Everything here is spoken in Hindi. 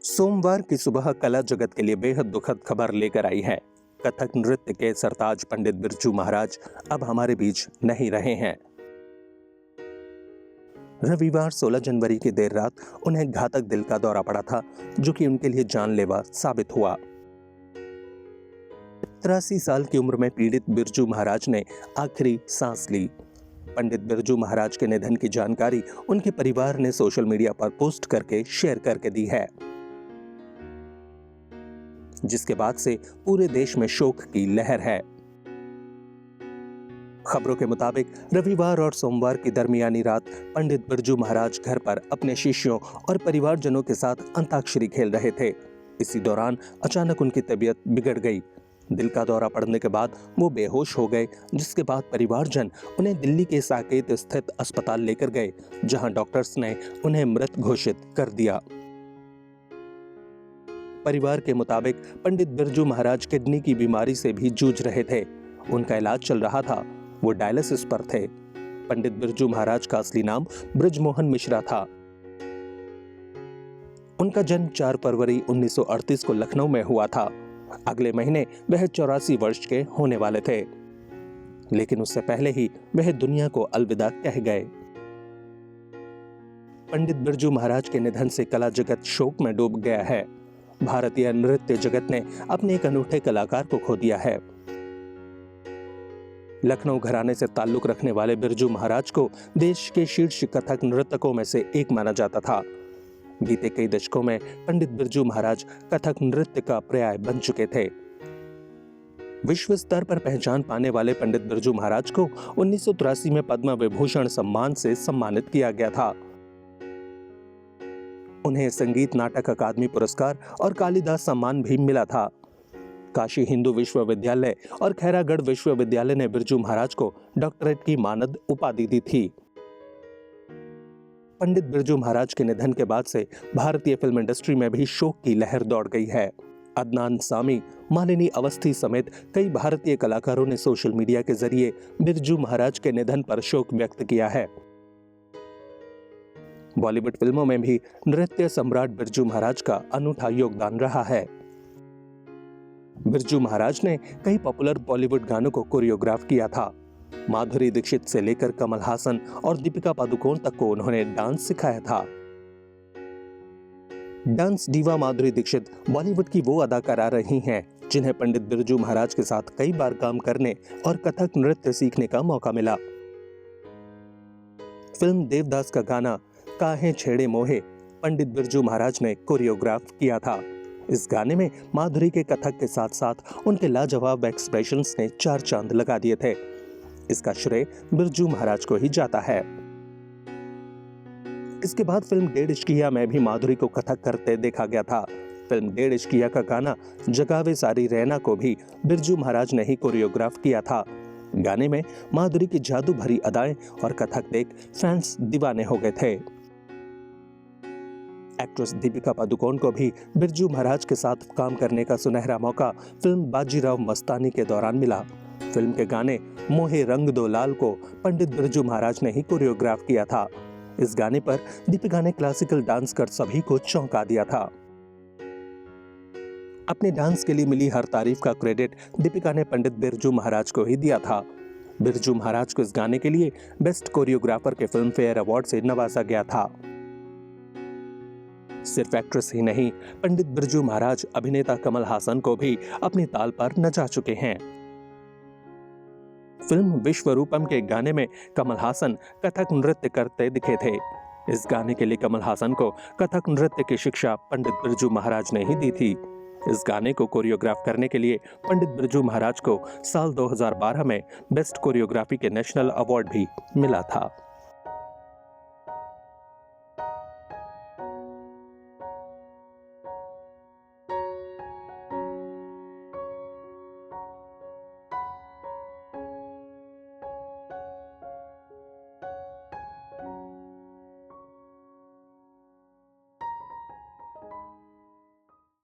सोमवार की सुबह कला जगत के लिए बेहद दुखद खबर लेकर आई है। कथक नृत्य के सरताज पंडित बिरजू महाराज अब हमारे बीच नहीं रहे हैं। रविवार 16 जनवरी की देर रात उन्हें घातक दिल का दौरा पड़ा था, जो कि उनके लिए जानलेवा साबित हुआ। 83 साल की उम्र में पीड़ित बिरजू महाराज ने आखिरी सांस ली। पंडित बिरजू महाराज के निधन की जानकारी उनके परिवार ने सोशल मीडिया पर पोस्ट करके शेयर करके दी है, जिसके बाद से पूरे देश में शोक की लहर है। खबरों के मुताबिक रविवार और सोमवार की दरमियानी रात पंडित बिरजू महाराज घर पर अपने शिष्यों और परिवारजनों के साथ अंताक्षरी खेल रहे थे। इसी दौरान अचानक उनकी तबीयत बिगड़ गई। दिल का दौरा पड़ने के बाद वो बेहोश हो गए, जिसके बाद परिवारजन उन्हें दिल्ली के साकेत स्थित अस्पताल लेकर गए, जहां डॉक्टर्स ने उन्हें मृत घोषित कर दिया। परिवार के मुताबिक पंडित बिरजू महाराज किडनी की बीमारी से भी जूझ रहे थे। उनका इलाज चल रहा था, वो डायलिसिस पर थे। पंडित बिरजू महाराज का असली नाम बृजमोहन मिश्रा था। उनका जन्म 4 फरवरी 1938 को लखनऊ में हुआ था। अगले महीने वह 84 वर्ष के होने वाले थे, लेकिन उससे पहले ही वह दुनिया को अलविदा कह गए। पंडित बिरजू महाराज के निधन से कला जगत शोक में डूब गया है। भारतीय नृत्य जगत ने अपने एक अनूठे कलाकार को खो दिया है। लखनऊ घराने से ताल्लुक रखने वाले बिरजू महाराज को देश के शीर्ष कथक नर्तकों में से एक माना जाता था। बीते कई दशकों में पंडित बिरजू महाराज कथक नृत्य का पर्याय बन चुके थे। विश्व स्तर पर पहचान पाने वाले पंडित बिरजू महाराज को 1983 में पद्म विभूषण सम्मान से सम्मानित किया गया था। उन्हें संगीत नाटक अकादमी पुरस्कार और कालिदास सम्मान भी मिला था। काशी हिंदू विश्वविद्यालय और खैरागढ़ विश्वविद्यालय ने बिरजू महाराज को डॉक्टरेट की मानद उपाधि दी थी। पंडित बिरजू महाराज के निधन के बाद से भारतीय फिल्म इंडस्ट्री में भी शोक की लहर दौड़ गई है। अदनान सामी, मालिनी अवस्थी समेत कई भारतीय कलाकारों ने सोशल मीडिया के जरिए बिरजू महाराज के निधन पर शोक व्यक्त किया है। बॉलीवुड फिल्मों में भी नृत्य सम्राट बिरजू महाराज का अनूठा योगदान रहा है। बिरजू महाराज ने कई पॉपुलर बॉलीवुड गानों को कोरियोग्राफ किया था। माधुरी दीक्षित से लेकर कमल हासन और दीपिका पादुकोण तक को उन्होंने डांस सिखाया था। डांस डीवा माधुरी दीक्षित बॉलीवुड की वो अदाकारा रही हैं जिन्हें पंडित बिरजू महाराज के साथ कई बार काम करने और कथक नृत्य सीखने का मौका मिला। फिल्म देवदास का गाना काहे छेड़े मोहे पंडित बिरजू महाराज ने कोरियोग्राफ किया था। इस गाने में माधुरी के कथक के साथ साथ उनके लाजवाब एक्सप्रेशंस ने 4 चांद लगा दिए थे। इसका श्रेय बिरजू महाराज को ही जाता है। इसके बाद फिल्म डेढ़ इश्किया में भी माधुरी को कथक करते देखा गया था। फिल्म डेढ़ इश्किया का गाना जगावे सारी रैना को भी बिरजू महाराज ने ही कोरियोग्राफ किया था। गाने में माधुरी की जादू भरी अदाएं और कथक देख फैंस दीवाने हो गए थे। एक्ट्रेस दीपिका पादुकोण को भी बिरजू महाराज के साथ काम करने का सुनहरा मौका फिल्म बाजीराव मस्तानी के दौरान मिला। फिल्म के गाने मोहे रंग दो लाल को पंडित बिरजू महाराज ने ही कोरियोग्राफ किया था। इस गाने पर दीपिका ने क्लासिकल डांस कर सभी को चौंका दिया था। अपने डांस के लिए मिली हर तारीफ का क्रेडिट दीपिका ने पंडित बिरजू महाराज को ही दिया था। बिरजू महाराज को इस गाने के लिए बेस्ट कोरियोग्राफर के फिल्म फेयर अवार्ड से नवाजा गया था। सिर्फ एक्ट्रेस ही नहीं, पंडित बिरजू महाराज अभिनेता कमल हासन को भी अपनी ताल पर नचा चुके हैं। फिल्म विश्वरूपम के गाने में कमल हासन कथक नृत्य करते दिखे थे। इस गाने के लिए कमल हासन को कथक नृत्य की शिक्षा पंडित बिरजू महाराज ने ही दी थी। इस गाने को कोरियोग्राफ करने के लिए पंडित बिरजू महाराज को साल 2012 में बेस्ट कोरियोग्राफी के नेशनल अवार्ड भी मिला था।